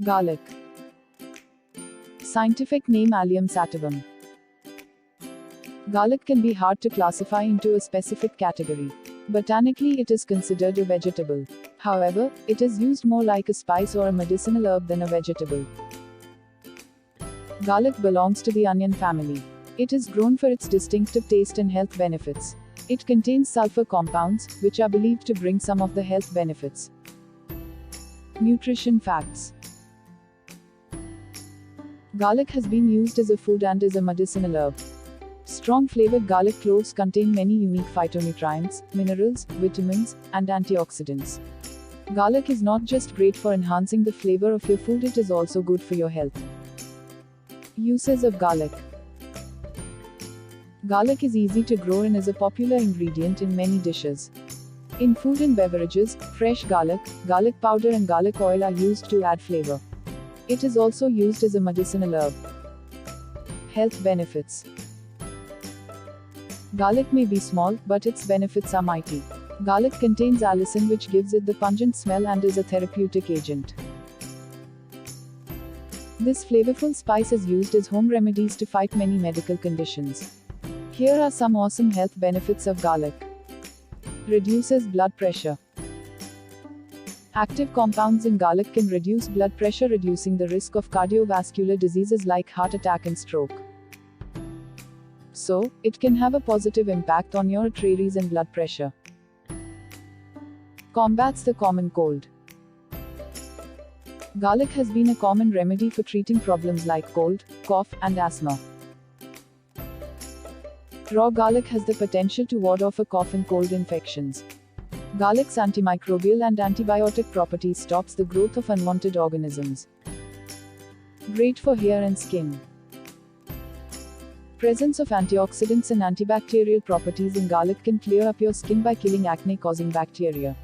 Garlic. Scientific name Allium sativum. Garlic can be hard to classify into a specific category. Botanically, it is considered a vegetable. However, it is used more like a spice or a medicinal herb than a vegetable. Garlic belongs to the onion family. It is grown for its distinctive taste and health benefits. It contains sulfur compounds, which are believed to bring some of the health benefits. Nutrition facts. Garlic has been used as a food and is a medicinal herb. Strong flavored garlic cloves contain many unique phytonutrients, minerals, vitamins, and antioxidants. Garlic is not just great for enhancing the flavor of your food, it is also good for your health. Uses of garlic. Garlic is easy to grow and is a popular ingredient in many dishes. In food and beverages, fresh garlic, garlic powder and garlic oil are used to add flavor. It is also used as a medicinal herb. Health benefits. Garlic may be small, but its benefits are mighty. Garlic contains allicin, which gives it the pungent smell and is a therapeutic agent. This flavorful spice is used as home remedies to fight many medical conditions. Here are some awesome health benefits of garlic. Reduces blood pressure. Active compounds in garlic can reduce blood pressure, reducing the risk of cardiovascular diseases like heart attack and stroke. So, it can have a positive impact on your arteries and blood pressure. Combats the common cold. Garlic has been a common remedy for treating problems like cold, cough, and asthma. Raw garlic has the potential to ward off a cough and cold infections. Garlic's antimicrobial and antibiotic properties stops the growth of unwanted organisms. Great for hair and skin. Presence of antioxidants and antibacterial properties in garlic can clear up your skin by killing acne-causing bacteria.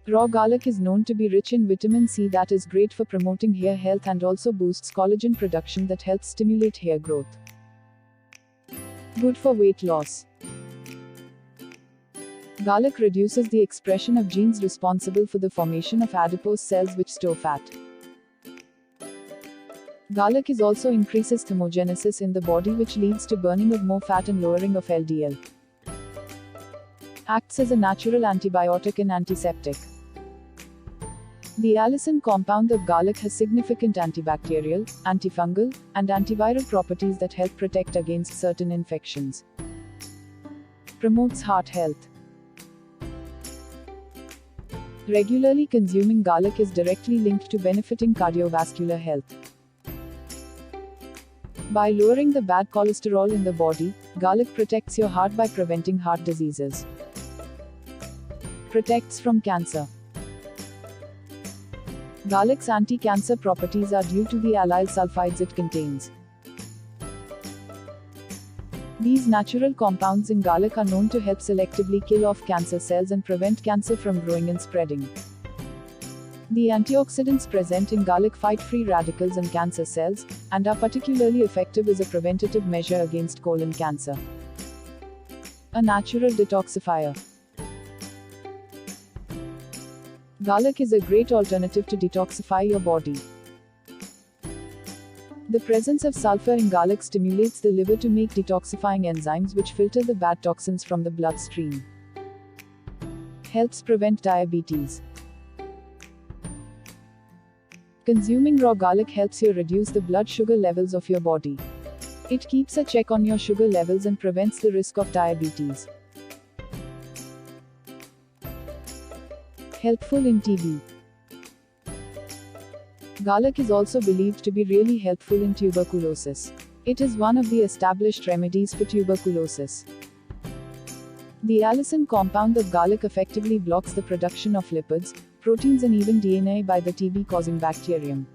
Raw garlic is known to be rich in vitamin C that is great for promoting hair health and also boosts collagen production that helps stimulate hair growth. Good for weight loss. Garlic reduces the expression of genes responsible for the formation of adipose cells which store fat. Garlic is also increases thermogenesis in the body, which leads to burning of more fat and lowering of LDL. Acts as a natural antibiotic and antiseptic. The allicin compound of garlic has significant antibacterial, antifungal, and antiviral properties that help protect against certain infections. Promotes heart health. Regularly consuming garlic is directly linked to benefiting cardiovascular health. By lowering the bad cholesterol in the body, garlic protects your heart by preventing heart diseases. Protects from cancer. Garlic's anti-cancer properties are due to the allyl sulfides it contains. These natural compounds in garlic are known to help selectively kill off cancer cells and prevent cancer from growing and spreading. The antioxidants present in garlic fight free radicals and cancer cells, and are particularly effective as a preventative measure against colon cancer. A natural detoxifier. Garlic is a great alternative to detoxify your body. The presence of sulfur in garlic stimulates the liver to make detoxifying enzymes which filter the bad toxins from the bloodstream. Helps prevent diabetes. Consuming raw garlic helps you reduce the blood sugar levels of your body. It keeps a check on your sugar levels and prevents the risk of diabetes. Helpful in TB. Garlic is also believed to be really helpful in tuberculosis. It is one of the established remedies for tuberculosis. The allicin compound of garlic effectively blocks the production of lipids, proteins and even DNA by the TB-causing bacterium.